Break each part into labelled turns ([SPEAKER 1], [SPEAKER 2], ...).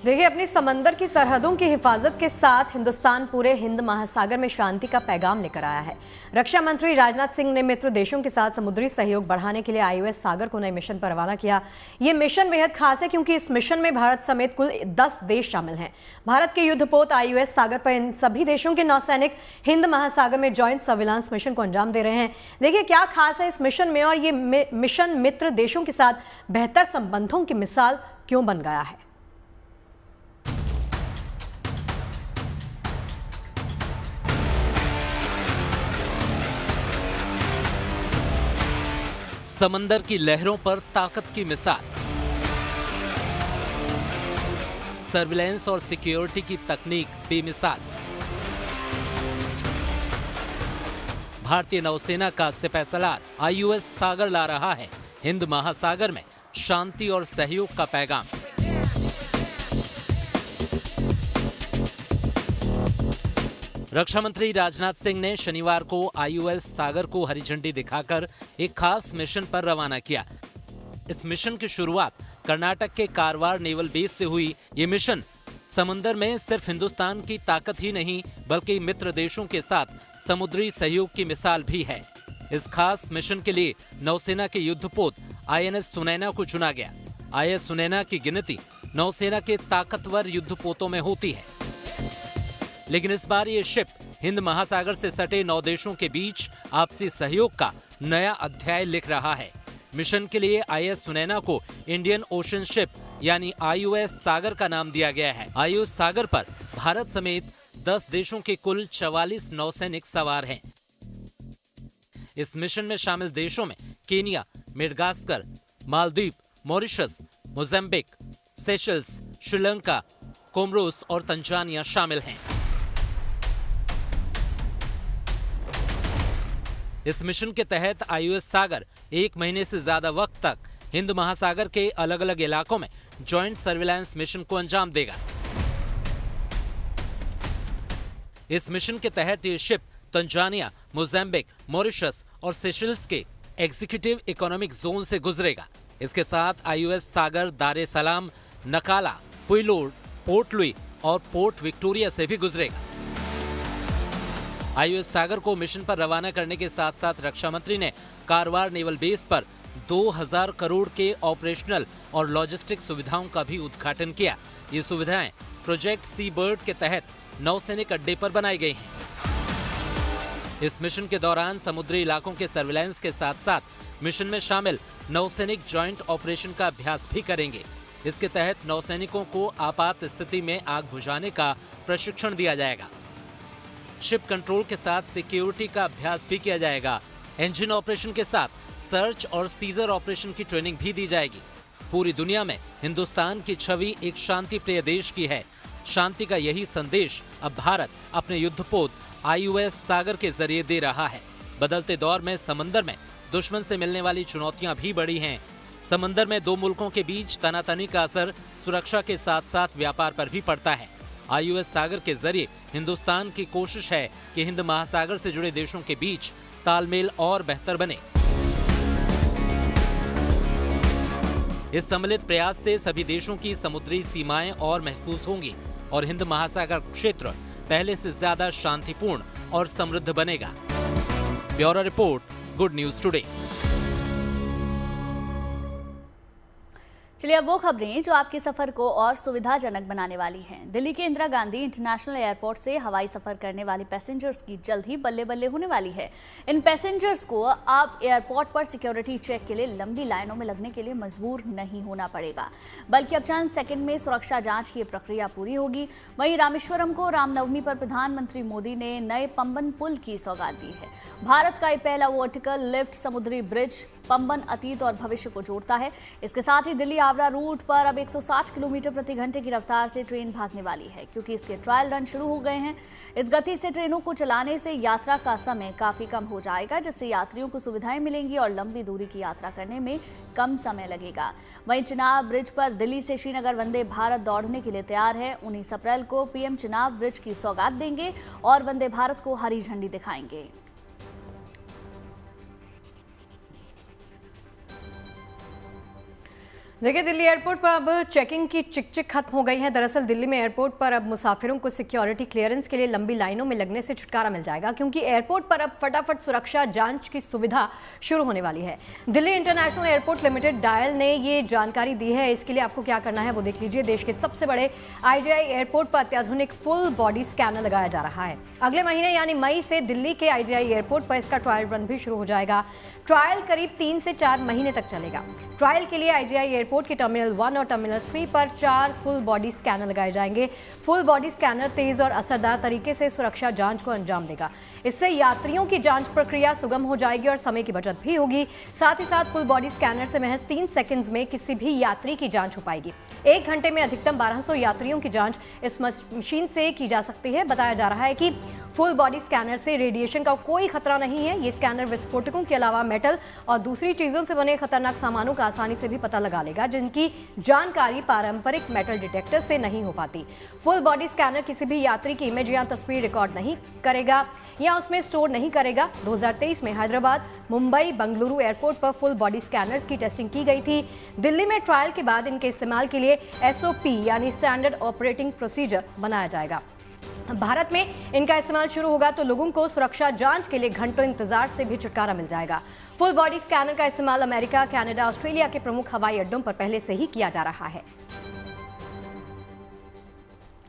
[SPEAKER 1] देखिए, अपनी समंदर की सरहदों की हिफाजत के साथ हिंदुस्तान पूरे हिंद महासागर में शांति का पैगाम लेकर आया है। रक्षा मंत्री राजनाथ सिंह ने मित्र देशों के साथ समुद्री सहयोग बढ़ाने के लिए IUS सागर को नए मिशन पर रवाना किया। ये मिशन बेहद खास है क्योंकि इस मिशन में भारत समेत कुल 10 देश शामिल हैं। भारत के युद्धपोत IUS सागर पर इन सभी देशों के नौसैनिक हिंद महासागर में ज्वाइंट सर्विलांस मिशन को अंजाम दे रहे हैं। देखिए क्या खास है इस मिशन में और ये मिशन मित्र देशों के साथ बेहतर संबंधों की मिसाल क्यों बन गया है।
[SPEAKER 2] समंदर की लहरों पर ताकत की मिसाल, सर्विलांस और सिक्योरिटी की तकनीक बेमिसाल। भारतीय नौसेना का सिपहसालार IUS सागर ला रहा है हिंद महासागर में शांति और सहयोग का पैगाम। रक्षा मंत्री राजनाथ सिंह ने शनिवार को IUS सागर को हरी झंडी दिखाकर एक खास मिशन पर रवाना किया। इस मिशन की शुरुआत कर्नाटक के कारवार नेवल बेस से हुई। ये मिशन समुद्र में सिर्फ हिंदुस्तान की ताकत ही नहीं बल्कि मित्र देशों के साथ समुद्री सहयोग की मिसाल भी है। इस खास मिशन के लिए नौसेना के युद्धपोत INS सुनैना को चुना गया। INS सुनैना की गिनती नौसेना के ताकतवर युद्धपोतों में होती है, लेकिन इस बार ये शिप हिंद महासागर से सटे 9 देशों के बीच आपसी सहयोग का नया अध्याय लिख रहा है। मिशन के लिए INS सुनैना को इंडियन ओशन शिप यानी IUS सागर का नाम दिया गया है। IUS सागर पर भारत समेत 10 देशों के कुल 44 नौसैनिक सवार हैं। इस मिशन में शामिल देशों में Kenya, Madagascar, Maldives, Mauritius, Mozambique, Seychelles, Sri Lanka, Comoros और तंजानिया शामिल हैं। इस मिशन के तहत IUS सागर 1 महीने से ज्यादा वक्त तक हिंद महासागर के अलग अलग इलाकों में ज्वाइंट सर्विलांस मिशन को अंजाम देगा। इस मिशन के तहत ये शिप तंजानिया, मोजाम्बिक, मॉरिशस और सेशल्स के एग्जीक्यूटिव इकोनॉमिक जोन से गुजरेगा। इसके साथ IUS सागर दार ए सलाम, नकाला, पुइलोड, पोर्ट लुई और पोर्ट विक्टोरिया से भी गुजरेगा। IUS सागर को मिशन पर रवाना करने के साथ साथ रक्षा मंत्री ने कारवार नेवल बेस पर 2000 करोड़ के ऑपरेशनल और लॉजिस्टिक सुविधाओं का भी उद्घाटन किया। ये सुविधाएं प्रोजेक्ट सी बर्ड के तहत नौसैनिक अड्डे पर बनाई गई हैं। इस मिशन के दौरान समुद्री इलाकों के सर्विलांस के साथ साथ मिशन में शामिल नौसैनिक ज्वाइंट ऑपरेशन का अभ्यास भी करेंगे। इसके तहत नौसैनिकों को आपात स्थिति में आग बुझाने का प्रशिक्षण दिया जाएगा। शिप कंट्रोल के साथ सिक्योरिटी का अभ्यास भी किया जाएगा। इंजन ऑपरेशन के साथ सर्च और सीजर ऑपरेशन की ट्रेनिंग भी दी जाएगी। पूरी दुनिया में हिंदुस्तान की छवि एक शांति प्रिय देश की है। शांति का यही संदेश अब भारत अपने युद्धपोत IUS सागर के जरिए दे रहा है। बदलते दौर में समंदर में दुश्मन से मिलने वाली चुनौतियां भी बढ़ी हैं। समंदर में 2 मुल्कों के बीच तनातनी का असर सुरक्षा के साथ साथ व्यापार पर भी पड़ता है। IUS सागर के जरिए हिंदुस्तान की कोशिश है कि हिंद महासागर से जुड़े देशों के बीच तालमेल और बेहतर बने। इस सम्मिलित प्रयास से सभी देशों की समुद्री सीमाएं और महफूज होंगी और हिंद महासागर क्षेत्र पहले से ज्यादा शांतिपूर्ण और समृद्ध बनेगा। Bureau report, good news today.
[SPEAKER 3] चलिए अब वो खबरें जो आपके सफर को और सुविधाजनक बनाने वाली हैं। दिल्ली के इंदिरा गांधी इंटरनेशनल एयरपोर्ट से हवाई सफर करने वाले पैसेंजर्स की जल्द ही बल्ले बल्ले होने वाली है। इन पैसेंजर्स को अब एयरपोर्ट पर सिक्योरिटी चेक के लिए लंबी लाइनों में लगने के लिए मजबूर नहीं होना पड़ेगा, बल्कि अब चंद सेकंड में सुरक्षा जांच की प्रक्रिया पूरी होगी। वहीं रामेश्वरम को रामनवमी पर प्रधानमंत्री मोदी ने नए पंबन पुल की सौगात दी है। भारत का ये पहला वर्टिकल लिफ्ट समुद्री ब्रिज पंबन अतीत और भविष्य को जोड़ता है। इसके साथ ही दिल्ली आगरा रूट पर अब 160 किलोमीटर प्रति घंटे की रफ्तार से ट्रेन भागने वाली है, क्योंकि इसके ट्रायल रन शुरू हो गए हैं। इस गति से ट्रेनों को चलाने से यात्रा का समय काफी कम हो जाएगा, जिससे यात्रियों को सुविधाएं मिलेंगी और लंबी दूरी की यात्रा करने में कम समय लगेगा। वहीं चिनाब ब्रिज पर दिल्ली से श्रीनगर वंदे भारत दौड़ने के लिए तैयार है। 19 अप्रैल को PM चिनाब ब्रिज की सौगात देंगे और वंदे भारत को हरी झंडी दिखाएंगे।
[SPEAKER 1] देखिए, दिल्ली एयरपोर्ट पर अब चेकिंग की चिक खत्म हो गई है। दरअसल दिल्ली में एयरपोर्ट पर अब मुसाफिरों को सिक्योरिटी क्लियरेंस के लिए लंबी लाइनों में लगने से छुटकारा मिल जाएगा, क्योंकि एयरपोर्ट पर अब फटाफट सुरक्षा जांच की सुविधा शुरू होने वाली है। Delhi international airport limited dial ने ये जानकारी दी है। इसके लिए आपको क्या करना है वो देख लीजिए। देश के सबसे बड़े IGI एयरपोर्ट पर अत्याधुनिक फुल बॉडी स्कैनर लगाया जा रहा है। अगले महीने यानी मई से दिल्ली के IGI एयरपोर्ट पर इसका ट्रायल रन भी शुरू हो जाएगा। ट्रायल करीब 3 से 4 महीने तक चलेगा। ट्रायल के लिए IGI एयरपोर्ट के टर्मिनल 1 और टर्मिनल 3 पर 4 फुल बॉडी स्कैनर लगाए जाएंगे। फुल बॉडी स्कैनर तेज और असरदार तरीके से सुरक्षा जांच को अंजाम देगा। इससे यात्रियों की जांच प्रक्रिया सुगम हो जाएगी और समय की बचत भी होगी। साथ ही साथ फुल बॉडी स्कैनर से महज 3 सेकंड्स में किसी भी यात्री की जांच हो पाएगी। 1 घंटे में अधिकतम 1200 यात्रियों की जांच इस मशीन से की जा सकती है। बताया जा रहा है कि फुल बॉडी स्कैनर से रेडिएशन का कोई खतरा नहीं है। ये स्कैनर विस्फोटकों के अलावा मेटल और दूसरी चीजों से बने खतरनाक सामानों का आसानी से भी पता लगा लेगा, जिनकी जानकारी पारंपरिक मेटल डिटेक्टर से नहीं हो पाती। फुल बॉडी स्कैनर किसी भी यात्री की इमेज या तस्वीर रिकॉर्ड नहीं करेगा या उसमें स्टोर नहीं करेगा। 2023 में हैदराबाद, मुंबई, बेंगलुरु एयरपोर्ट पर फुल बॉडी स्कैनर्स की टेस्टिंग की गई थी। दिल्ली में ट्रायल के बाद इनके इस्तेमाल के लिए SOP यानी स्टैंडर्ड ऑपरेटिंग प्रोसीजर बनाया जाएगा। भारत में इनका इस्तेमाल शुरू होगा तो लोगों को सुरक्षा जांच के लिए घंटों इंतजार से भी छुटकारा मिल जाएगा। फुल बॉडी स्कैनर का इस्तेमाल अमेरिका, कनाडा, ऑस्ट्रेलिया के प्रमुख हवाई अड्डों पर पहले से ही किया जा रहा है।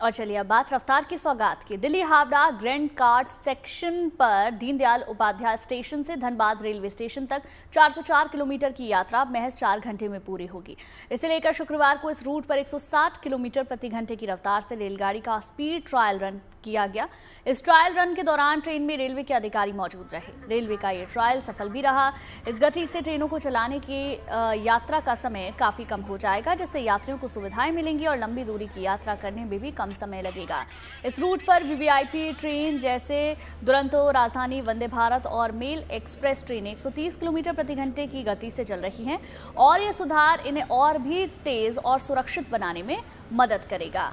[SPEAKER 3] और चलिए अब बात रफ्तार की सौगात की। Delhi Howrah grand cart section पर दीनदयाल उपाध्याय स्टेशन से धनबाद रेलवे स्टेशन तक 404 किलोमीटर की यात्रा महज 4 घंटे में पूरी होगी। इसे लेकर शुक्रवार को इस रूट पर 160 किलोमीटर प्रति घंटे की रफ्तार से रेलगाड़ी का स्पीड ट्रायल रन किया गया। इस ट्रायल रन के दौरान ट्रेन में रेलवे के अधिकारी मौजूद रहे। रेलवे का ये ट्रायल सफल भी रहा। इस गति से ट्रेनों को चलाने की यात्रा का समय काफी कम हो जाएगा, जिससे यात्रियों को सुविधाएं मिलेंगी और लंबी दूरी की यात्रा करने में भी कम समय लगेगा। इस रूट पर VVIP ट्रेन जैसे दुरंतो, राजधानी, वंदे भारत और मेल एक्सप्रेस ट्रेनें 130 किलोमीटर प्रति घंटे की गति से चल रही हैं और ये सुधार इन्हें और भी तेज और सुरक्षित बनाने में मदद करेगा।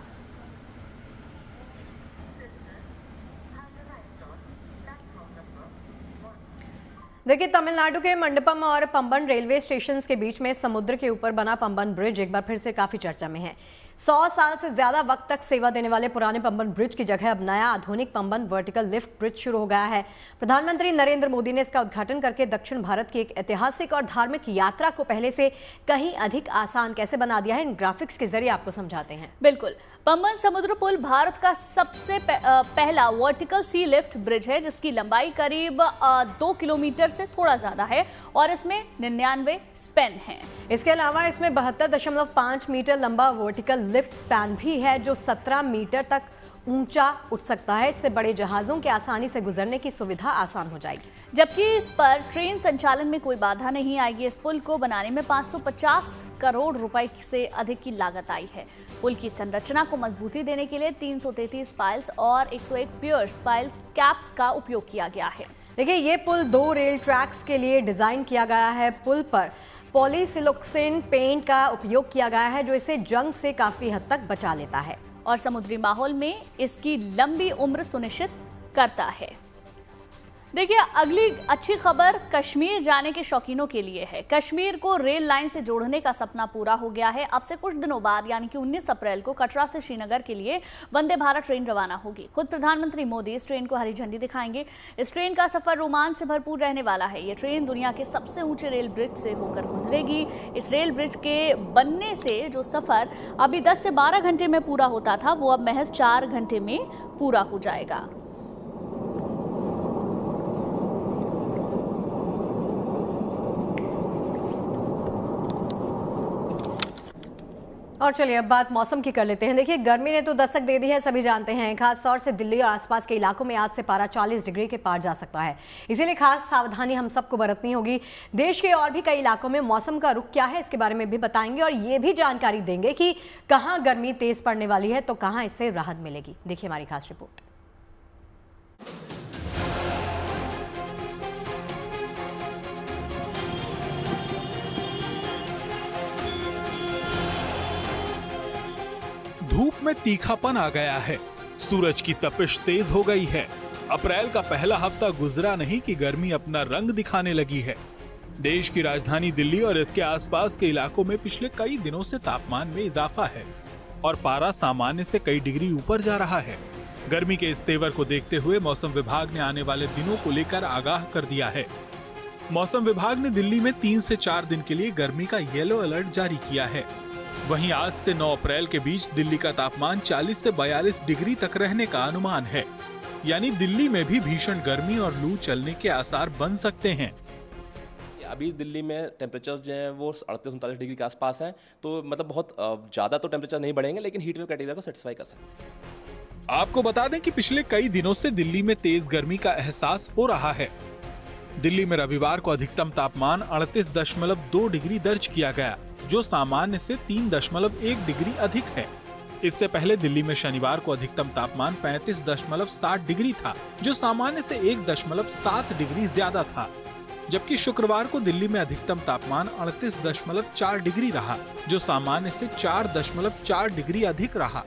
[SPEAKER 1] देखिए, तमिलनाडु के मंडपम और पंबन रेलवे स्टेशन के बीच में समुद्र के ऊपर बना पंबन ब्रिज एक बार फिर से काफी चर्चा में है। 100 साल से ज्यादा वक्त तक सेवा देने वाले पुराने पंबन ब्रिज की जगह अब नया आधुनिक पंबन वर्टिकल लिफ्ट ब्रिज शुरू हो गया है। प्रधानमंत्री नरेंद्र मोदी ने इसका उद्घाटन करके दक्षिण भारत की एक ऐतिहासिक और धार्मिक यात्रा को पहले से कहीं अधिक आसान कैसे बना दिया है, इन ग्राफिक्स के जरिए आपको समझाते हैं।
[SPEAKER 3] बिल्कुल, पंबन समुद्र पुल भारत का सबसे पहला वर्टिकल सी लिफ्ट ब्रिज है, जिसकी लंबाई करीब 2 किलोमीटर से थोड़ा ज्यादा है और इसमें 99 स्पैन है।
[SPEAKER 1] इसके अलावा इसमें 72.5 मीटर लंबा वर्टिकल लिफ्ट स्पैन भी है, जो 17 मीटर तक ऊंचा उठ सकता है। इससे बड़े जहाजों के आसानी से गुजरने की सुविधा आसान हो जाएगी,
[SPEAKER 3] जबकि इस पर ट्रेन संचालन में कोई बाधा नहीं आएगी। इस पुल को बनाने में 550 करोड़ रुपए से अधिक की लागत आई है। पुल की संरचना को मजबूती देने के लिए 333 पाइल्स और 101 पियर्स पाइल्स कैप्स का उपयोग किया गया है।
[SPEAKER 1] देखिए, ये पुल 2 रेल ट्रैक्स के लिए डिजाइन किया गया है। पुल पर पॉलीसिलोक्सेन पेंट का उपयोग किया गया है, जो इसे जंग से काफी हद तक बचा लेता है
[SPEAKER 3] और समुद्री माहौल में इसकी लंबी उम्र सुनिश्चित करता है। देखिए, अगली अच्छी खबर कश्मीर जाने के शौकीनों के लिए है। कश्मीर को रेल लाइन से जोड़ने का सपना पूरा हो गया है। अब से कुछ दिनों बाद यानी कि 19 अप्रैल को कटरा से श्रीनगर के लिए वंदे भारत ट्रेन रवाना होगी। खुद प्रधानमंत्री मोदी इस ट्रेन को हरी झंडी दिखाएंगे। इस ट्रेन का सफर रोमांच से भरपूर रहने वाला है। ये ट्रेन दुनिया के सबसे ऊंचे रेल ब्रिज से होकर गुजरेगी। इस रेल ब्रिज के बनने से जो सफर अभी 10 से 12 घंटे में पूरा होता था, वो अब महज 4 घंटे में पूरा हो जाएगा।
[SPEAKER 1] और चलिए अब बात मौसम की कर लेते हैं। देखिए, गर्मी ने तो दस्तक दे दी है, सभी जानते हैं। खास तौर से दिल्ली और आसपास के इलाकों में आज से पारा 40 डिग्री के पार जा सकता है। इसीलिए खास सावधानी हम सबको बरतनी होगी। देश के और भी कई इलाकों में मौसम का रुख क्या है, इसके बारे में भी बताएंगे और ये भी जानकारी देंगे कि कहाँ गर्मी तेज पड़ने वाली है तो कहाँ इससे राहत मिलेगी। देखिए हमारी खास रिपोर्ट।
[SPEAKER 4] धूप में तीखापन आ गया है, सूरज की तपिश तेज हो गई है। अप्रैल का पहला हफ्ता गुजरा नहीं कि गर्मी अपना रंग दिखाने लगी है। देश की राजधानी दिल्ली और इसके आसपास के इलाकों में पिछले कई दिनों से तापमान में इजाफा है और पारा सामान्य से कई डिग्री ऊपर जा रहा है। गर्मी के इस तेवर को देखते हुए मौसम विभाग ने आने वाले दिनों को लेकर आगाह कर दिया है। मौसम विभाग ने दिल्ली में 3 से 4 दिन के लिए गर्मी का येलो अलर्ट जारी किया है। वहीं आज से 9 अप्रैल के बीच दिल्ली का तापमान 40 से 42 डिग्री तक रहने का अनुमान है। यानी दिल्ली में भी भीषण गर्मी और लू चलने के आसार बन सकते हैं।
[SPEAKER 5] अभी दिल्ली में टेम्परेचर जो है वो 38-39 डिग्री के आसपास है, तो मतलब बहुत ज़्यादा तो टेम्परेचर नहीं बढ़ेंगे, लेकिन हीट वेव क्राइटेरिया को सेटिस्फाई कर सकते हैं।
[SPEAKER 4] आपको बता दें कि पिछले कई दिनों से दिल्ली में तेज गर्मी का एहसास हो रहा है। दिल्ली में रविवार को अधिकतम तापमान 38.2 डिग्री दर्ज किया गया, जो सामान्य से 3.1 डिग्री अधिक है। इससे पहले दिल्ली में शनिवार को अधिकतम तापमान 35.7 डिग्री था, जो सामान्य से 1.7 डिग्री ज्यादा था। जबकि शुक्रवार को दिल्ली में अधिकतम तापमान 38.4 डिग्री रहा, जो सामान्य से 4.4 डिग्री अधिक रहा।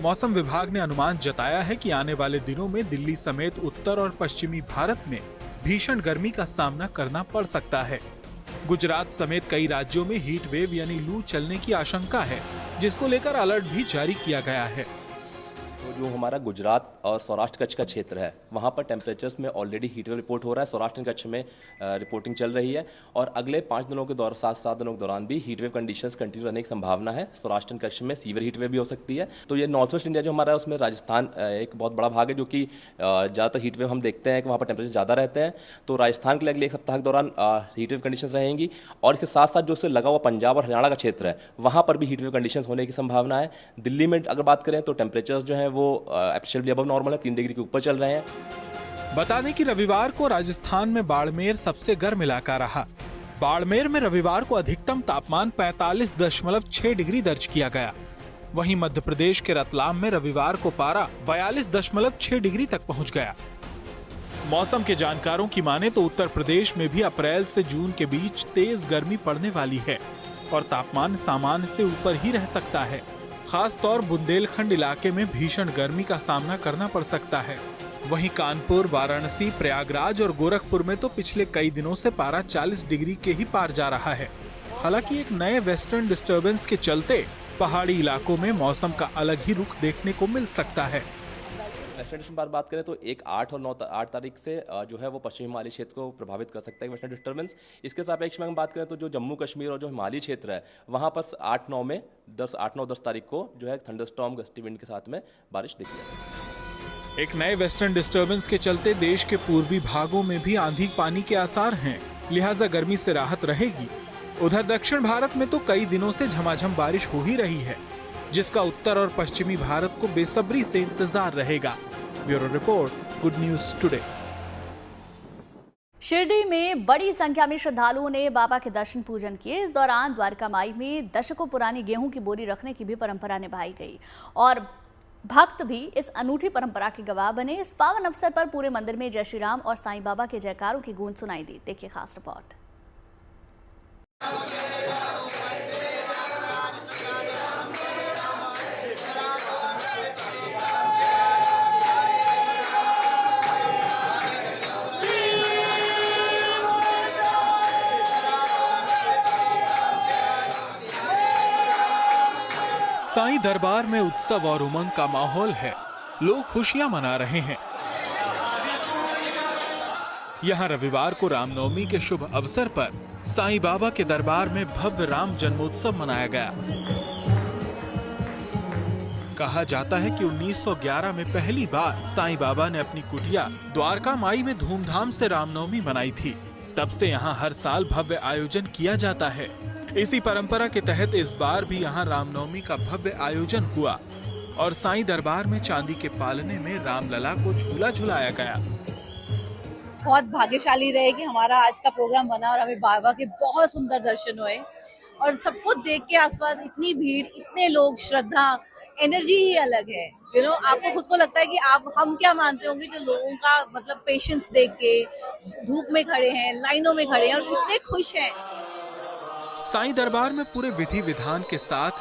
[SPEAKER 4] मौसम विभाग ने अनुमान जताया है कि आने वाले दिनों में दिल्ली समेत उत्तर और पश्चिमी भारत में भीषण गर्मी का सामना करना पड़ सकता है। गुजरात समेत कई राज्यों में हीट वेव यानी लू चलने की आशंका है, जिसको लेकर अलर्ट भी जारी किया गया है।
[SPEAKER 5] तो जो हमारा गुजरात और सौराष्ट्र कच्छ का क्षेत्र है, वहाँ पर टेम्परेचर्स में ऑलरेडी हीट वेव रिपोर्ट हो रहा है। सौराष्ट्र और कच्छ में रिपोर्टिंग चल रही है और अगले 5 दिनों के दौरान 7 दिनों के दौरान भी हीट वेव कंडीशंस कंटिन्यू रहने की संभावना है। सौराष्ट्र और कच्छ में सीवियर हीट वेव भी हो सकती है। तो ये नॉर्थ वेस्ट इंडिया जो हमारा है, उसमें राजस्थान एक बहुत बड़ा भाग है, जो कि ज़्यादातर हीट वेव हम देखते हैं कि वहाँ पर टेम्परेचर ज़्यादा रहते हैं। तो राजस्थान के लिए अगले 1 सप्ताह के दौरान हीट वेव कंडीशंस रहेंगी और इसके साथ साथ जो उससे लगा हुआ पंजाब और हरियाणा का क्षेत्र है, वहाँ पर भी हीट वेव कंडीशंस होने की संभावना है। दिल्ली में अगर बात करें तो टेम्परेचर्स जो है वो अब नॉर्मल है, 3 डिग्री के ऊपर चल रहे हैं।
[SPEAKER 4] बता दें कि रविवार को राजस्थान में बाड़मेर सबसे गर्म इलाका रहा। बाड़मेर में रविवार को अधिकतम तापमान 45.6 डिग्री दर्ज किया गया। वहीं मध्य प्रदेश के रतलाम में रविवार को पारा 42.6 डिग्री तक पहुंच गया। मौसम के जानकारों की माने तो उत्तर प्रदेश में भी अप्रैल से जून के बीच तेज गर्मी पड़ने वाली है और तापमान सामान्य से ऊपर ही रह सकता है। खास तौर बुंदेलखंड इलाके में भीषण गर्मी का सामना करना पड़ सकता है। वहीं कानपुर, वाराणसी, प्रयागराज और गोरखपुर में तो पिछले कई दिनों से पारा 40 डिग्री के ही पार जा रहा है। हालांकि एक नए वेस्टर्न डिस्टर्बेंस के चलते पहाड़ी इलाकों में मौसम का अलग ही रुख देखने को मिल सकता है।
[SPEAKER 5] वेस्टर्न डिस्टर्बेंस बात करें तो 8 और 8 तारीख से जो है वो पश्चिमी हिमालय क्षेत्र को प्रभावित कर सकता है वेस्टर्न डिस्टर्बेंस। इसके सापेक्ष में हम बात करें तो जो जम्मू कश्मीर और जो हिमालयी क्षेत्र है, वहाँ पर 8-9-10 तारीख को जो है थंडरस्टॉर्म गस्टी विंड के साथ में बारिश दिखी जा सकती है।
[SPEAKER 4] एक नए वेस्टर्न डिस्टर्बेंस के चलते देश के पूर्वी भागों में भी आंधी पानी के आसार हैं, लिहाजा गर्मी से राहत रहेगी। उधर दक्षिण भारत में तो कई दिनों से झमाझम बारिश हो ही रही है, जिसका उत्तर और पश्चिमी भारत को बेसब्री से इंतजार रहेगा। Bureau report, good news today.
[SPEAKER 3] Shirdi में बड़ी संख्या में श्रद्धालुओं ने बाबा के दर्शन पूजन किए। इस दौरान द्वारका माई में दशकों पुरानी गेहूं की बोरी रखने की भी परंपरा निभाई गई और भक्त भी इस अनूठी परंपरा के गवाह बने। इस पावन अवसर पर पूरे मंदिर में जय श्री राम और साईं बाबा के जयकारों की गूंज सुनाई दी। देखिए खास रिपोर्ट।
[SPEAKER 4] साईं दरबार में उत्सव और उमंग का माहौल है। लोग खुशियां मना रहे हैं। यहाँ रविवार को रामनवमी के शुभ अवसर पर साईं बाबा के दरबार में भव्य राम जन्मोत्सव मनाया गया। कहा जाता है कि 1911 में पहली बार साईं बाबा ने अपनी कुटिया द्वारका माई में धूमधाम से रामनवमी मनाई थी। तब से यहाँ हर साल भव्य आयोजन किया जाता है। इसी परंपरा के तहत इस बार भी यहाँ रामनवमी का भव्य आयोजन हुआ और साईं दरबार में चांदी के पालने में रामलला को झूला झुलाया गया।
[SPEAKER 6] बहुत भाग्यशाली रहे कि हमारा आज का प्रोग्राम बना और हमें बाबा के बहुत सुंदर दर्शन हुए और सबको देख के आसपास इतनी भीड़, इतने लोग, श्रद्धा, एनर्जी ही अलग है। आपको खुद को लगता है कि हम क्या मानते होंगे जो लोगों का मतलब पेशेंस देख के धूप में खड़े हैं, लाइनों में खड़े हैं और इतने खुश हैं।
[SPEAKER 4] साईं दरबार में पूरे विधि विधान के साथ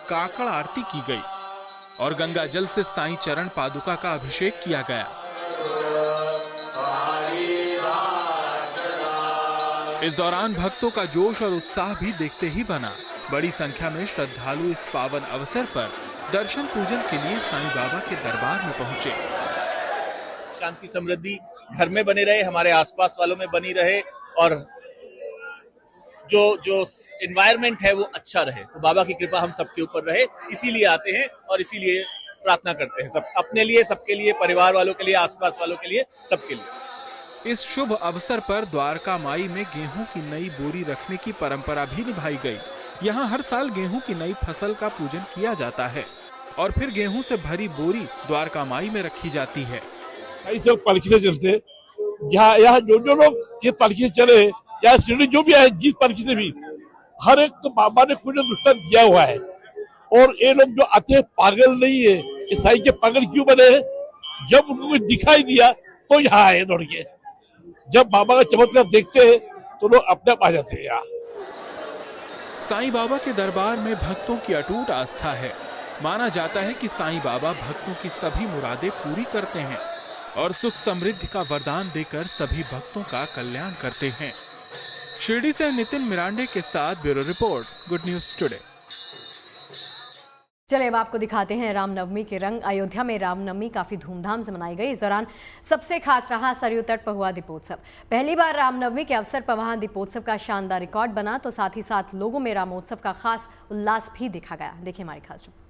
[SPEAKER 4] काकड़ आरती की गई और गंगा जल से साईं चरण पादुका का अभिषेक किया गया। इस दौरान भक्तों का जोश और उत्साह भी देखते ही बना। बड़ी संख्या में श्रद्धालु इस पावन अवसर पर दर्शन पूजन के लिए साईं बाबा के दरबार में पहुंचे।
[SPEAKER 7] शांति समृद्धि घर में बनी रहे, हमारे आसपास वालों में बनी रहे और जो एनवायरनमेंट है वो अच्छा रहे, तो बाबा की कृपा हम सबके ऊपर रहे। इसीलिए आते हैं और इसीलिए प्रार्थना करते हैं, सब अपने लिए, सबके लिए, परिवार वालों के लिए, आसपास वालों के लिए, सबके लिए।
[SPEAKER 4] इस शुभ अवसर पर द्वारका माई में गेहूं की नई बोरी रखने की परंपरा भी निभाई गई। यहाँ हर साल गेहूं की नई फसल का पूजन किया जाता है और फिर गेहूं से भरी बोरी द्वारका माई में रखी जाती है।
[SPEAKER 8] ऐसे पालकी से चलते, यहाँ जो लोग ये पालकी से चले, या शिरडी जो भी है, जिस पालकी से भी, हर एक तो बाबा ने कुछ दुष्ट दिया हुआ है। और ये लोग जो आते हैं पागल नहीं है, ईसाई के पागल क्यों बने हैं? जब उनको कुछ दिखाई दिया तो यहाँ आए दौड़ के। जब बाबा का चमत्कार देखते हैं तो लोग अपने आप आ जाते हैं यहाँ।
[SPEAKER 4] साईं बाबा के दरबार में भक्तों की अटूट आस्था है। माना जाता है कि साईं बाबा भक्तों की सभी मुरादें पूरी करते हैं और सुख समृद्धि का वरदान देकर सभी भक्तों का कल्याण करते हैं। शिरडी से नितिन मिरांडे के साथ bureau report, good news today.
[SPEAKER 1] चलिए अब आपको दिखाते हैं रामनवमी के रंग। अयोध्या में रामनवमी काफी धूमधाम से मनाई गई। इस दौरान सबसे खास रहा सरयू तट पर हुआ दीपोत्सव। पहली बार रामनवमी के अवसर पर वहां दीपोत्सव का शानदार रिकॉर्ड बना, तो साथ ही साथ लोगों में रामोत्सव का खास उल्लास भी देखा गया। देखिए हमारी खास रिपोर्ट।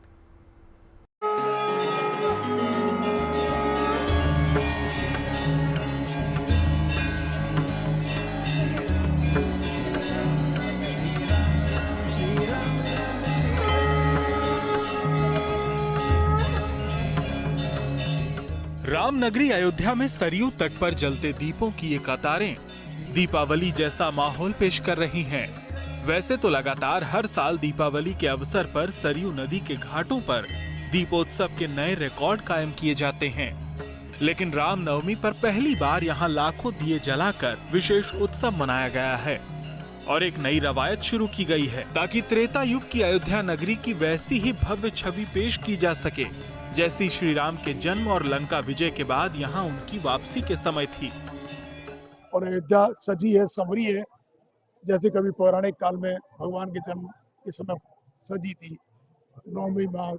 [SPEAKER 4] रामनगरी अयोध्या में सरयू तट पर जलते दीपों की ये कतारें दीपावली जैसा माहौल पेश कर रही हैं। वैसे तो लगातार हर साल दीपावली के अवसर पर सरयू नदी के घाटों पर दीपोत्सव के नए रिकॉर्ड कायम किए जाते हैं, लेकिन रामनवमी पर पहली बार यहाँ लाखों दिए जलाकर विशेष उत्सव मनाया गया है और एक नई रवायत शुरू की गई है ताकि त्रेता युग की अयोध्या नगरी की वैसी ही भव्य छवि पेश की जा सके जैसी श्री राम के जन्म और लंका विजय के बाद यहाँ उनकी वापसी के समय थी।
[SPEAKER 8] और अयोध्या सजी है, संवरी है, जैसे कभी पौराणिक काल में भगवान के जन्म के समय सजी थी। नौमी माह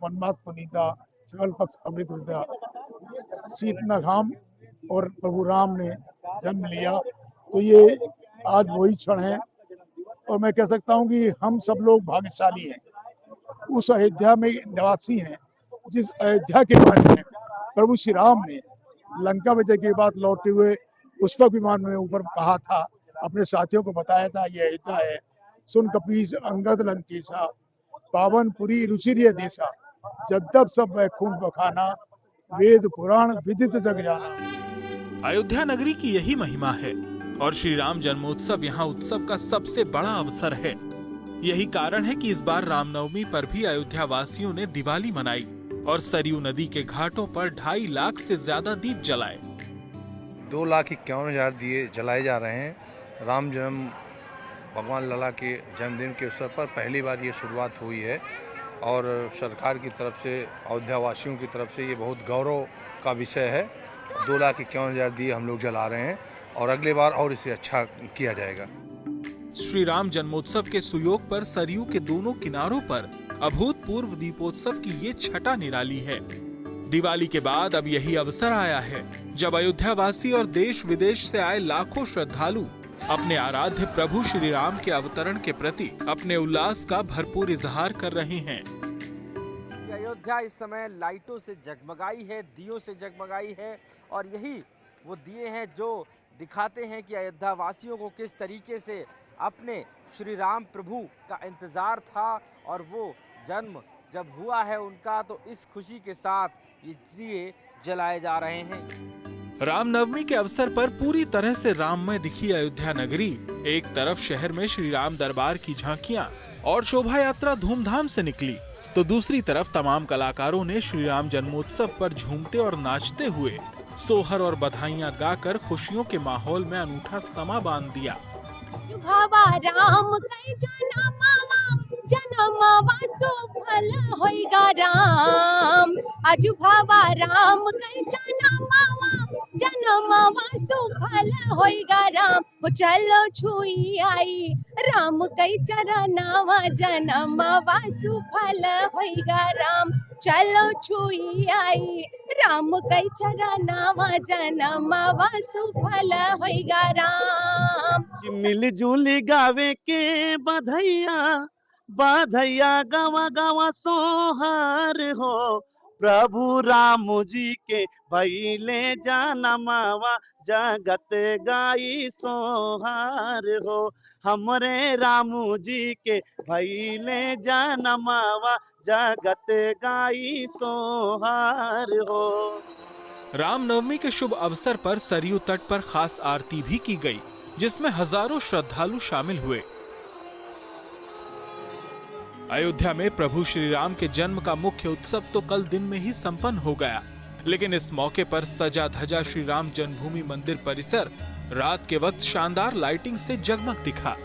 [SPEAKER 8] वनमात पुनीता, सकल पक्ष अमृत विद्या, शीत न घाम और प्रभु राम ने जन्म लिया। तो ये आज वही क्षण है और मैं कह सकता हूँ कि हम सब लोग भाग्यशाली हैं, उस अयोध्या में निवासी हैं जिस अयोध्या के बारे में प्रभु श्री राम ने लंका विजय के बाद लौटते हुए पुष्पक विमान में ऊपर कहा था, अपने साथियों को बताया था, ये अयोध्या है। सुन कपीस अंगद लंकेशा, पावनपुरी रुचिरिय देशा, जद्दब सब वैकुंठ बखाना, वेद पुराण विदित जग जाना।
[SPEAKER 4] अयोध्या नगरी की यही महिमा है और श्री राम जन्मोत्सव यहाँ उत्सव का सबसे बड़ा अवसर है। यही कारण है कि इस बार रामनवमी पर भी अयोध्या वासियों ने दिवाली मनाई और सरयू नदी के घाटों पर 2.5 लाख से ज्यादा दीप जलाए।
[SPEAKER 9] 2,51,000 दिए जलाए जा रहे हैं। राम जन्म भगवान लला के जन्मदिन के अवसर पर पहली बार ये शुरुआत हुई है और सरकार की तरफ से, अयोध्या वासियों की तरफ से ये बहुत गौरव का विषय है। 2,51,000 दिए हम लोग जला रहे हैं और अगले बार और इसे अच्छा किया जाएगा।
[SPEAKER 4] श्री राम जन्मोत्सव के सुयोग पर सरयू के दोनों किनारों पर अभूतपूर्व दीपोत्सव की ये छठा निराली है। दिवाली के बाद अब यही अवसर आया है जब अयोध्या वासी और देश विदेश से आए लाखों श्रद्धालु अपने आराध्य प्रभु श्री राम के अवतरण के प्रति अपने उल्लास का भरपूर इजहार कर रहे हैं।
[SPEAKER 10] अयोध्या इस समय लाइटों से जगमगाई है, दियों से जगमगाई है और यही वो दिए हैं जो दिखाते हैं कि अयोध्या वासियों को किस तरीके से अपने श्री राम प्रभु का इंतजार था और वो जन्म जब हुआ है उनका, तो इस खुशी के साथ ये दिए जलाए जा रहे हैं।
[SPEAKER 4] रामनवमी के अवसर पर पूरी तरह से राममय दिखी अयोध्या नगरी। एक तरफ शहर में श्री राम दरबार की झांकियां और शोभा यात्रा धूमधाम से निकली, तो दूसरी तरफ तमाम कलाकारों ने श्री राम जन्मोत्सव पर झूमते और नाचते हुए सोहर और बधाइयां गाकर खुशियों के माहौल में अनूठा समा बांध दिया।
[SPEAKER 11] राम कई जनमावा सुफल होइगा राम, आजु भावा राम कई जनमावा सुफल सुफल होइगा राम। हो चलो छुई आई राम कई चरनावा जनमवा सुफल होइगा राम। चलो छुई आई राम कई चरनावा जनमवा सुफल होइगा राम।
[SPEAKER 12] मिलजुली गावे के बधैया बधैया गावा गावा सोहार हो। प्रभु राम जी के भैले जनमवा जगत गाई सोहार हो। हमरे रामू जी के भैले जनमवा जगत गाई सोहार हो।
[SPEAKER 4] रामनवमी के शुभ अवसर पर सरयू तट पर खास आरती भी की गई, जिसमें हजारों श्रद्धालु शामिल हुए। अयोध्या में प्रभु श्री राम के जन्म का मुख्य उत्सव तो कल दिन में ही संपन्न हो गया, लेकिन इस मौके पर सजा धजा श्री राम जन्मभूमि मंदिर परिसर रात के वक्त शानदार लाइटिंग से जगमग दिखा।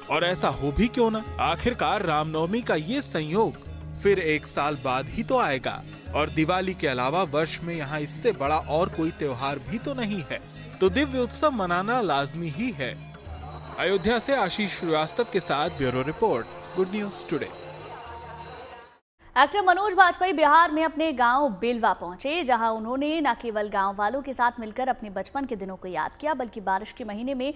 [SPEAKER 4] और ऐसा हो भी क्यों न, आखिरकार रामनवमी का ये संयोग फिर एक साल बाद ही तो आएगा और दिवाली के अलावा वर्ष में यहाँ इससे बड़ा और कोई त्योहार भी तो नहीं है, तो दिव्य उत्सव मनाना लाजमी ही है। अयोध्या से आशीष श्रीवास्तव के साथ bureau report, good news today.
[SPEAKER 3] Actor Manoj Bajpayee Bihar में अपने गांव बेलवा पहुंचे, जहां उन्होंने न केवल गांव वालों के साथ मिलकर अपने बचपन के दिनों को याद किया, बल्कि बारिश के महीने में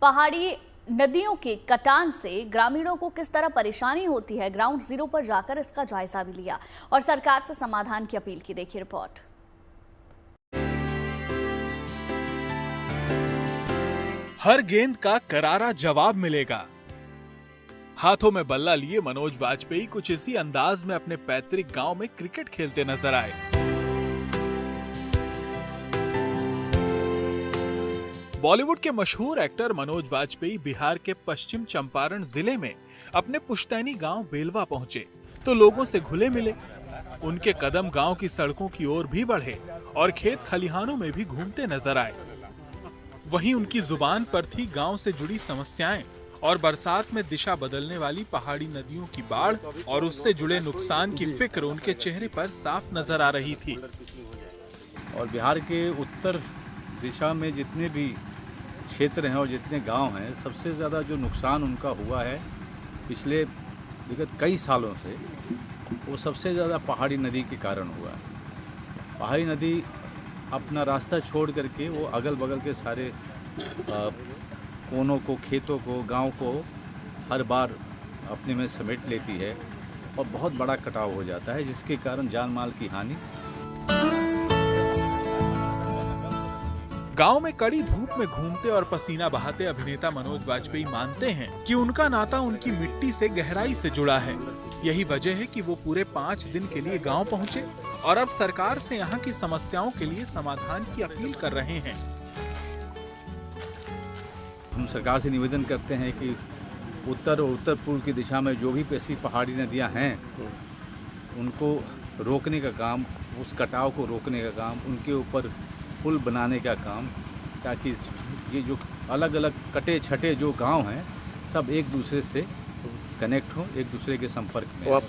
[SPEAKER 3] पहाड़ी नदियों के कटान से ग्रामीणों को किस तरह परेशानी होती है, ग्राउंड जीरो पर जाकर इसका जायजा भी लिया और सरकार से समाधान की अपील की। देखिए रिपोर्ट।
[SPEAKER 4] हर गेंद का करारा जवाब मिलेगा। हाथों में बल्ला लिए मनोज बाजपेयी कुछ इसी अंदाज में अपने पैतृक गांव में क्रिकेट खेलते नजर आए। बॉलीवुड के मशहूर एक्टर मनोज बाजपेयी बिहार के पश्चिम चंपारण जिले में अपने पुश्तैनी गांव बेलवा पहुंचे तो लोगों से घुले मिले। उनके कदम गांव की सड़कों की ओर भी बढ़े और खेत खलिहानों में भी घूमते नजर आए। वहीं उनकी जुबान पर थी गांव से जुड़ी समस्याएं और बरसात में दिशा बदलने वाली पहाड़ी नदियों की बाढ़ और उससे जुड़े नुकसान की फिक्र उनके चेहरे पर साफ नजर आ रही थी।
[SPEAKER 13] और बिहार के उत्तर दिशा में जितने भी क्षेत्र हैं और जितने गांव हैं, सबसे ज़्यादा जो नुकसान उनका हुआ है पिछले विगत कई सालों से, वो सबसे ज़्यादा पहाड़ी नदी के कारण हुआ है। पहाड़ी नदी अपना रास्ता छोड़ करके वो अगल बगल के सारे कोनों को, खेतों को, गांव को हर बार अपने में समेट लेती है और बहुत बड़ा कटाव हो जाता है, जिसके कारण जान माल की हानि।
[SPEAKER 4] गांव में कड़ी धूप में घूमते और पसीना बहाते अभिनेता मनोज बाजपेयी मानते हैं कि उनका नाता उनकी मिट्टी से गहराई से जुड़ा है। यही वजह है कि वो पूरे 5 दिन के लिए गांव पहुंचे और अब सरकार से यहां की समस्याओं के लिए समाधान की अपील कर रहे हैं।
[SPEAKER 13] हम सरकार से निवेदन करते हैं कि उत्तर और उत्तर पूर्व की दिशा में जो भी ऐसी पहाड़ी नदियां हैं, उनको रोकने का काम, उस कटाव को रोकने का काम, उनके ऊपर पुल बनाने का काम, ताकि ये जो अलग अलग कटे छटे जो गांव हैं सब एक दूसरे से कनेक्ट हो, एक दूसरे के संपर्क में।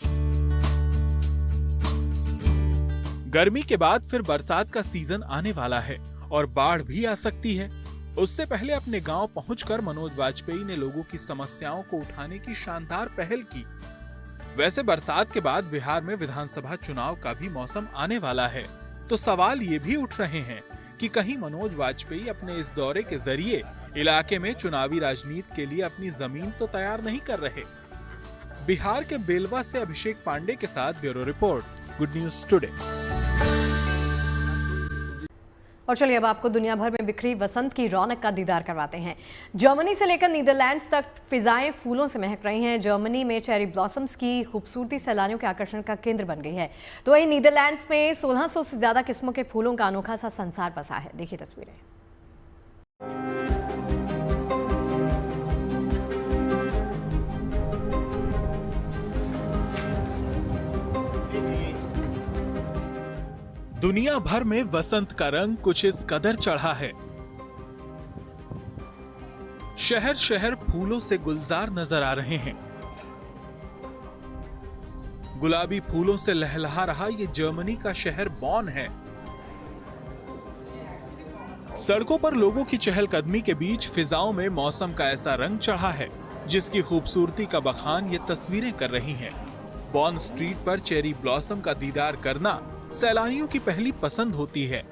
[SPEAKER 4] गर्मी के बाद फिर बरसात का सीजन आने वाला है और बाढ़ भी आ सकती है। उससे पहले अपने गांव पहुंचकर मनोज बाजपेयी ने लोगों की समस्याओं को उठाने की शानदार पहल की। वैसे बरसात के बाद बिहार में विधानसभा चुनाव का भी मौसम आने वाला है, तो सवाल ये भी उठ रहे हैं कि कहीं मनोज वाजपेयी अपने इस दौरे के जरिए इलाके में चुनावी राजनीति के लिए अपनी जमीन तो तैयार नहीं कर रहे। बिहार के बेलवा से अभिषेक पांडे के साथ bureau report, good news today.
[SPEAKER 1] और चलिए अब आपको दुनिया भर में बिखरी वसंत की रौनक का दीदार करवाते हैं। जर्मनी से लेकर नीदरलैंड्स तक फिजाएं फूलों से महक रही हैं। जर्मनी में चेरी ब्लॉसम्स की खूबसूरती सैलानियों के आकर्षण का केंद्र बन गई है, तो वहीं नीदरलैंड्स में 1600 से ज्यादा किस्मों के फूलों का अनोखा सा संसार बसा है। देखिए तस्वीरें।
[SPEAKER 4] दुनिया भर में वसंत का रंग कुछ इस कदर चढ़ा है। शहर शहर फूलों से गुलजार नजर आ रहे हैं। गुलाबी फूलों से लहलहा रहा ये जर्मनी का शहर बॉन है। सड़कों पर लोगों की चहलकदमी के बीच फिजाओं में मौसम का ऐसा रंग चढ़ा है जिसकी खूबसूरती का बखान ये तस्वीरें कर रही हैं। बॉन्ड स्ट्रीट पर चेरी ब्लॉसम का दीदार करना सैलानियों की पहली पसंद होती है।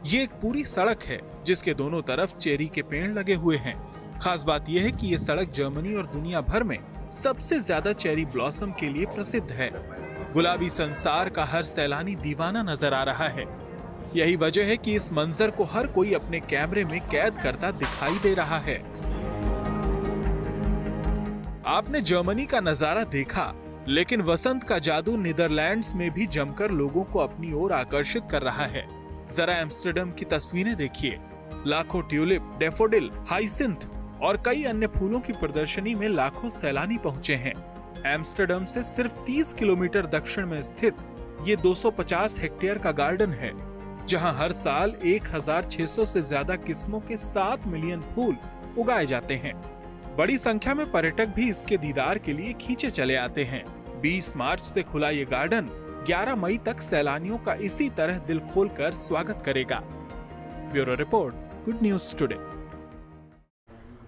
[SPEAKER 4] ये एक पूरी सड़क है जिसके दोनों तरफ चेरी के पेड़ लगे हुए हैं। खास बात यह है कि ये सड़क जर्मनी और दुनिया भर में सबसे ज्यादा चेरी ब्लॉसम के लिए प्रसिद्ध है। गुलाबी संसार का हर सैलानी दीवाना नजर आ रहा है। यही वजह है कि इस मंजर को हर कोई अपने कैमरे में कैद करता दिखाई दे रहा है। आपने जर्मनी का नजारा देखा, लेकिन वसंत का जादू नीदरलैंड्स में भी जमकर लोगों को अपनी ओर आकर्षित कर रहा है। जरा एम्स्टर्डम की तस्वीरें देखिए। लाखों ट्यूलिप, डेफोडिल, हाइसिंथ और कई अन्य फूलों की प्रदर्शनी में लाखों सैलानी पहुंचे हैं। एम्स्टर्डम से सिर्फ 30 किलोमीटर दक्षिण में स्थित ये 250 हेक्टेयर का गार्डन है, जहां हर साल 1600 से ज्यादा किस्मों के 7 मिलियन फूल उगाए जाते हैं। बड़ी संख्या में पर्यटक भी इसके दीदार के लिए खींचे चले आते हैं। 20 मार्च से खुला ये गार्डन 11 मई तक सैलानियों का इसी तरह दिल खोलकर स्वागत करेगा। Bureau report, good news today.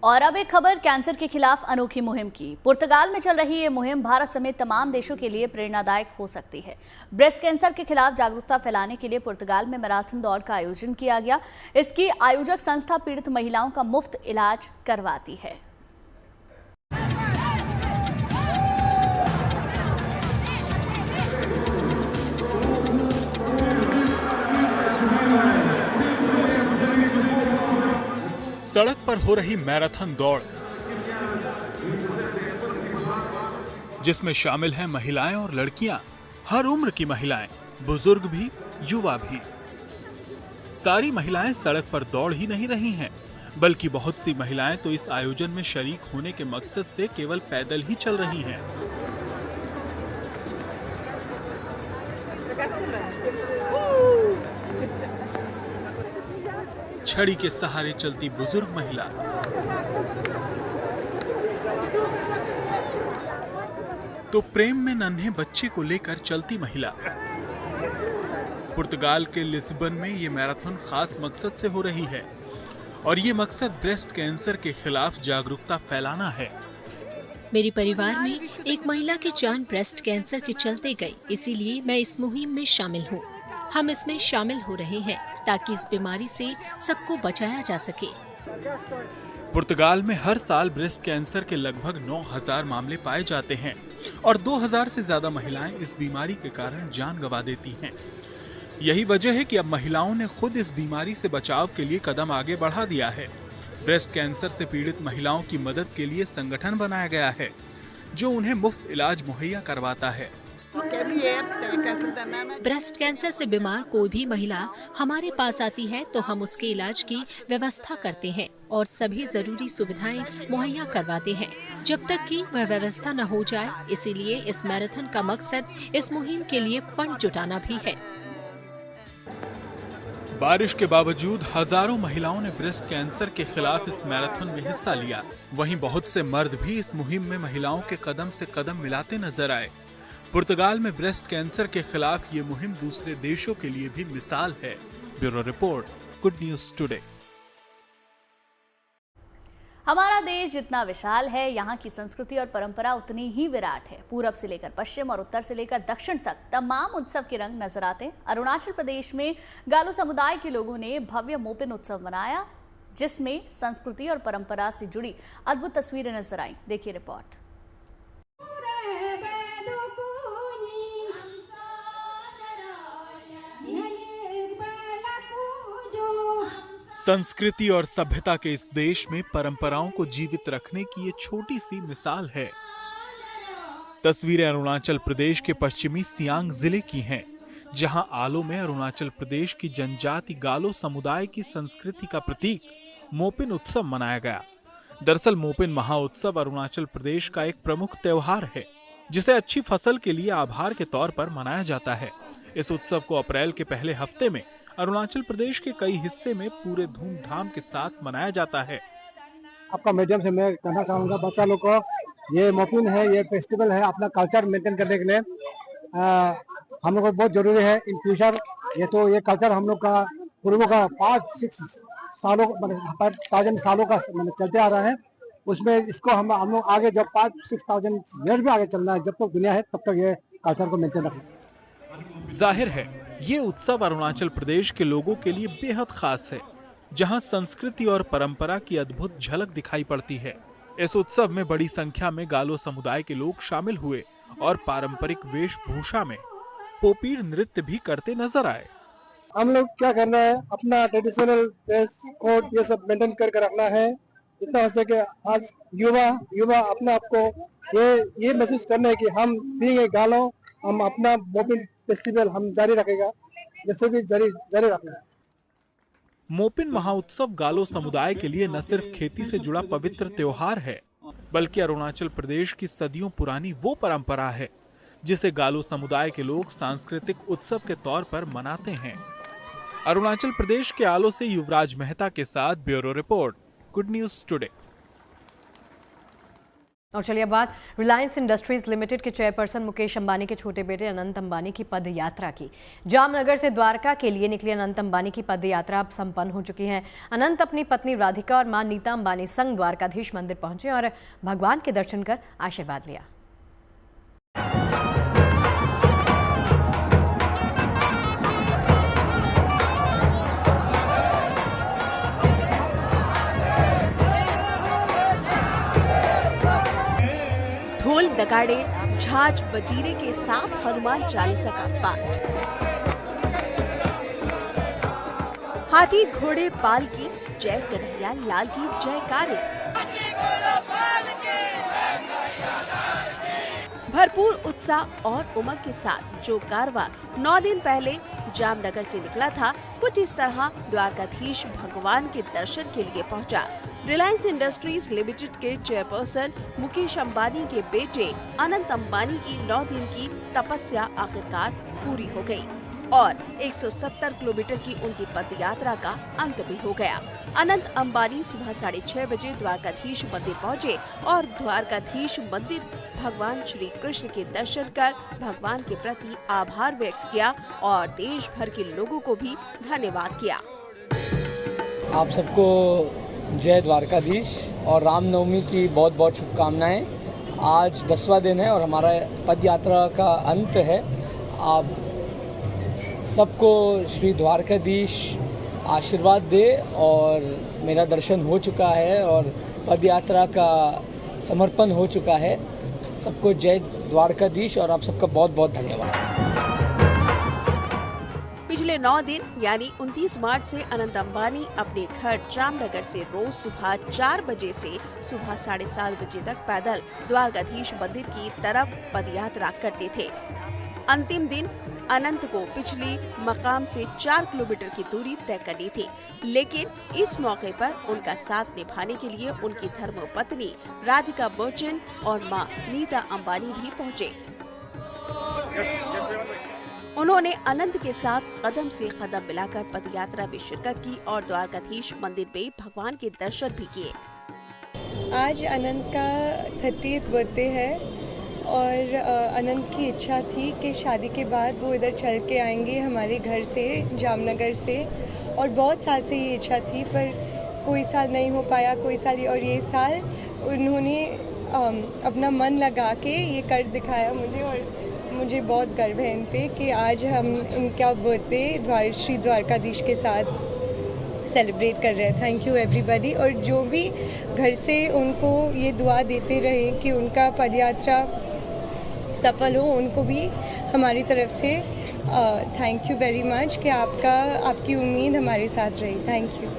[SPEAKER 3] और अब एक खबर कैंसर के खिलाफ अनोखी मुहिम की। पुर्तगाल में चल रही ये मुहिम भारत समेत तमाम देशों के लिए प्रेरणादायक हो सकती है। ब्रेस्ट कैंसर के खिलाफ जागरूकता फैलाने के लिए पुर्तगाल में मैराथन दौड़ का आयोजन किया गया। इसकी आयोजक संस्था पीड़ित महिलाओं का मुफ्त इलाज करवाती है।
[SPEAKER 4] सड़क पर हो रही मैराथन दौड़, जिसमें शामिल हैं महिलाएं और लड़कियां, हर उम्र की महिलाएं, बुजुर्ग भी, युवा भी। सारी महिलाएं सड़क पर दौड़ ही नहीं रही हैं, बल्कि बहुत सी महिलाएं तो इस आयोजन में शरीक होने के मकसद से केवल पैदल ही चल रही हैं। छड़ी के सहारे चलती बुजुर्ग महिला, तो प्रेम में नन्हे बच्चे को लेकर चलती महिला। पुर्तगाल के लिस्बन में ये मैराथन खास मकसद से हो रही है और ये मकसद ब्रेस्ट कैंसर के खिलाफ जागरूकता फैलाना है।
[SPEAKER 14] मेरे परिवार में एक महिला की जान ब्रेस्ट कैंसर के चलते गई, इसीलिए मैं इस मुहिम में शामिल हूँ। हम इसमें शामिल हो रहे हैं ताकि इस बीमारी से सबको बचाया जा सके।
[SPEAKER 4] पुर्तगाल में हर साल ब्रेस्ट कैंसर के लगभग 9000 मामले पाए जाते हैं और 2000 से ज्यादा महिलाएं इस बीमारी के कारण जान गंवा देती हैं। यही वजह है कि अब महिलाओं ने खुद इस बीमारी से बचाव के लिए कदम आगे बढ़ा दिया है। ब्रेस्ट कैंसर से पीड़ित महिलाओं की मदद के लिए संगठन बनाया गया है जो उन्हें मुफ्त इलाज मुहैया करवाता है।
[SPEAKER 14] ब्रेस्ट कैंसर से बीमार कोई भी महिला हमारे पास आती है तो हम उसके इलाज की व्यवस्था करते हैं और सभी जरूरी सुविधाएं मुहैया करवाते हैं जब तक कि वह व्यवस्था न हो जाए। इसीलिए इस मैराथन का मकसद इस मुहिम के लिए फंड जुटाना भी है।
[SPEAKER 4] बारिश के बावजूद हजारों महिलाओं ने ब्रेस्ट कैंसर के खिलाफ इस मैराथन में हिस्सा लिया। वहीं बहुत से मर्द भी इस मुहिम में महिलाओं के कदम से कदम मिलाते नजर आए। पुर्तगाल में ब्रेस्ट कैंसर के खिलाफ ये मुहिम दूसरे देशों के लिए भी मिसाल है। Bureau report, good news today.
[SPEAKER 3] हमारा देश जितना विशाल है, यहाँ की संस्कृति और परंपरा उतनी ही विराट है। पूरब से लेकर पश्चिम और उत्तर से लेकर दक्षिण तक तमाम उत्सव के रंग नजर आते हैं। अरुणाचल प्रदेश में गालो समुदाय के लोगों ने भव्य मोपिन उत्सव मनाया, जिसमें संस्कृति और परंपरा से जुड़ी अद्भुत तस्वीरें नजर आई। देखिए रिपोर्ट।
[SPEAKER 4] संस्कृति और सभ्यता के इस देश में परंपराओं को जीवित रखने की ये छोटी सी मिसाल है। तस्वीरें अरुणाचल प्रदेश के पश्चिमी सियांग जिले की हैं, जहां आलो में अरुणाचल प्रदेश की जनजाति गालो समुदाय की संस्कृति का प्रतीक मोपिन उत्सव मनाया गया। दरअसल मोपिन महाउत्सव अरुणाचल प्रदेश का एक प्रमुख त्योहार है, जिसे अच्छी फसल के लिए आभार के तौर पर मनाया जाता है। इस उत्सव को अप्रैल के पहले हफ्ते में अरुणाचल प्रदेश के कई हिस्से में पूरे धूमधाम के साथ मनाया जाता है।
[SPEAKER 15] आपका मीडियम से मैं कहना चाहूँगा बच्चा लोग को, ये मोपिन है, ये फेस्टिवल है, अपना कल्चर मेंटेन करने के लिए हम लोग को बहुत जरूरी है इन फ्यूचर। ये कल्चर हम लोग का पूर्वों का 5-6 सालों मतलब 1000 सालों का मतलब चलते आ रहा है। उसमें इसको हम लोग आगे जब 5-6,000 ईयर भी आगे चलना है, जब तक दुनिया है तब तक ये कल्चर को मेंटेन रखना।
[SPEAKER 4] जाहिर है ये उत्सव अरुणाचल प्रदेश के लोगों के लिए बेहद खास है, जहां संस्कृति और परंपरा की अद्भुत झलक दिखाई पड़ती है। इस उत्सव में बड़ी संख्या में गालो समुदाय के लोग शामिल हुए और पारंपरिक वेशभूषा में पोपीर नृत्य भी करते नजर आए।
[SPEAKER 15] हम लोग क्या करना है, अपना ट्रेडिशनल ड्रेस कोड ये सब मेंटेन करके रखना है जितना हो सके। आज युवा अपने आप को ये महसूस करना है कि हम भी गालो, हम अपना मोपिन फेस्टिवल हम जारी रखेगा, जैसे भी जारी रखना है।
[SPEAKER 4] मोपिन महोत्सव गालो समुदाय के लिए न सिर्फ खेती से जुड़ा पवित्र त्योहार है, बल्कि अरुणाचल प्रदेश की सदियों पुरानी वो परंपरा है जिसे गालो समुदाय के लोग सांस्कृतिक उत्सव के तौर पर मनाते हैं। अरुणाचल प्रदेश के आलो से युवराज मेहता के साथ bureau report, good news today.
[SPEAKER 1] और चलिए बात रिलायंस इंडस्ट्रीज लिमिटेड के चेयरपर्सन मुकेश अंबानी के छोटे बेटे अनंत अंबानी की पद यात्रा की। जामनगर से द्वारका के लिए निकली अनंत अंबानी की पद यात्रा अब संपन्न हो चुकी है। अनंत अपनी पत्नी राधिका और मां नीता अंबानी संग द्वारकाधीश मंदिर पहुंचे और भगवान के दर्शन कर आशीर्वाद लिया।
[SPEAKER 16] ढोल नगाड़े झांझ बजीरे के साथ हनुमान चालीसा का पाठ, हाथी घोड़े पाल की जय कन्हैया लाल की जयकारे, भरपूर उत्साह और उमंग के साथ जो कारवां 9 दिन पहले जामनगर से निकला था, कुछ इस तरह द्वारकाधीश भगवान के दर्शन के लिए पहुंचा। रिलायंस इंडस्ट्रीज लिमिटेड के चेयरपर्सन मुकेश अंबानी के बेटे अनंत अंबानी की 9 दिन की तपस्या आखिरकार पूरी हो गई और 170 किलोमीटर की उनकी पद यात्रा का अंत भी हो गया। अनंत अंबानी सुबह 6:30 बजे द्वारकाधीश मंदिर पहुंचे और द्वारकाधीश मंदिर भगवान श्री कृष्ण के दर्शन कर भगवान के प्रति आभार व्यक्त किया और देश भर के लोगों को भी धन्यवाद किया।
[SPEAKER 17] आप सबको जय द्वारकाधीश और रामनवमी की बहुत बहुत शुभकामनाएं। आज 10वां दिन है और हमारा पद यात्रा का अंत है। आप सबको श्री द्वारकाधीश आशीर्वाद दे और मेरा दर्शन हो चुका है और पद यात्रा का समर्पण हो चुका है। सबको जय द्वारकाधीश और आप सबका बहुत बहुत धन्यवाद।
[SPEAKER 16] पिछले 9 दिन यानी 29 मार्च से अनंत अंबानी अपने घर जामनगर से रोज सुबह 4 बजे से सुबह 7:30 बजे तक पैदल द्वारकाधीश मंदिर की तरफ पदयात्रा करते थे। अंतिम दिन अनंत को पिछली मकाम से 4 किलोमीटर की दूरी तय करनी थी, लेकिन इस मौके पर उनका साथ निभाने के लिए उनकी धर्मपत्नी राधिका मर्चेंट और मां नीता अंबानी भी पहुंचे। उन्होंने अनंत के साथ कदम से कदम मिलाकर पदयात्रा में शिरकत की और द्वारकाधीश मंदिर में भगवान के दर्शन भी किए।
[SPEAKER 18] आज अनंत का 30th बर्थडे है और अनंत की इच्छा थी कि शादी के बाद वो इधर चल के आएंगे हमारे घर से, जामनगर से, और बहुत साल से ये इच्छा थी पर कोई साल नहीं हो पाया, कोई साल, और ये साल उन्होंने अपना मन लगा के ये कर दिखाया मुझे और मुझे बहुत गर्व है इन पे कि आज हम इनका बर्थडे श्री द्वारकाधीश के साथ सेलिब्रेट कर रहे हैं। Thank you everybody. और जो भी घर से उनको ये दुआ देते रहे कि उनका पदयात्रा सफल हो, उनको भी हमारी तरफ से थैंक यू वेरी मच कि आपकी उम्मीद हमारे साथ रही। Thank you.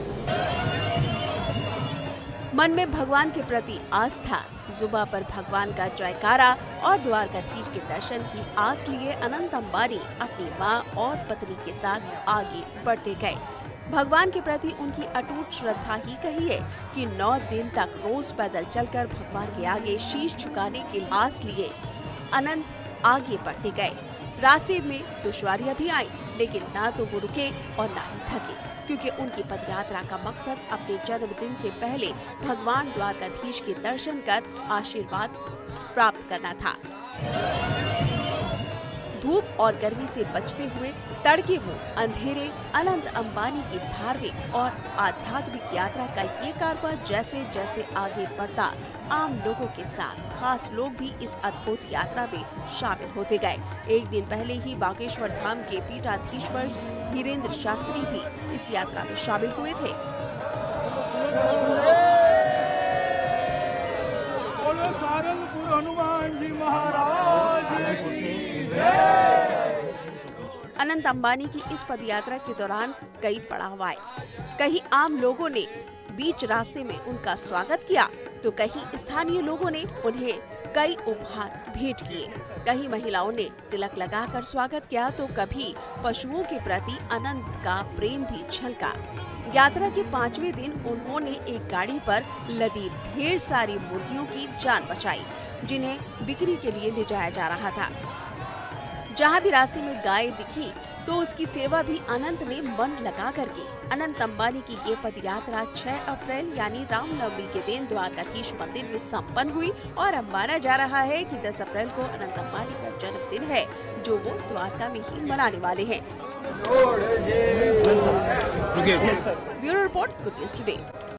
[SPEAKER 16] मन में भगवान के प्रति आस्था, जुबां पर भगवान का जयकारा और द्वारकाधीश के दर्शन की आस लिए अनंत अंबानी अपनी मां और पत्नी के साथ आगे बढ़ते गए। भगवान के प्रति उनकी अटूट श्रद्धा ही कही है कि 9 दिन तक रोज पैदल चलकर भगवान के आगे शीश झुकाने की आस लिए अनंत आगे बढ़ते गए। रास्ते में दुश्वारियां भी आई, लेकिन ना तो वो रुके और ना ही थके, क्योंकि उनकी पदयात्रा का मकसद अपने जन्मदिन से पहले भगवान द्वारकाधीश के दर्शन कर आशीर्वाद प्राप्त करना था। धूप और गर्मी से बचते हुए तड़के मुँह अंधेरे अनंत अंबानी की धार्मिक और आध्यात्मिक यात्रा का ये कारवां जैसे जैसे आगे बढ़ता, आम लोगों के साथ खास लोग भी इस अद्भुत यात्रा में शामिल होते गए। एक दिन पहले ही बागेश्वर धाम के पीठाधीश्वर धीरेन्द्र शास्त्री भी इस यात्रा में शामिल हुए थे।
[SPEAKER 19] हनुमान जी महाराज
[SPEAKER 16] अनंत अंबानी की इस पदयात्रा के दौरान कई पड़ाव आए। कहीं आम लोगों ने बीच रास्ते में उनका स्वागत किया तो कहीं स्थानीय लोगों ने उन्हें कई उपहार भेंट किए। कहीं महिलाओं ने तिलक लगाकर स्वागत किया तो कभी पशुओं के प्रति अनंत का प्रेम भी झलका। यात्रा के 5वें दिन उन्होंने एक गाड़ी पर लदी ढेर सारी मुर्गियों की जान बचाई, जिन्हें बिक्री के लिए ले जाया जा रहा था। जहां भी रास्ते में गाय दिखी तो उसकी सेवा भी अनंत ने मन लगा कर की। अनंत अंबानी की ये पदयात्रा 6 अप्रैल यानी रामनवमी के दिन द्वारकाधीश मंदिर में संपन्न हुई और अब माना जा रहा है कि 10 अप्रैल को अनंत अंबानी का जन्मदिन है, जो वो द्वारका में ही मनाने वाले हैं। Bureau report, good news today.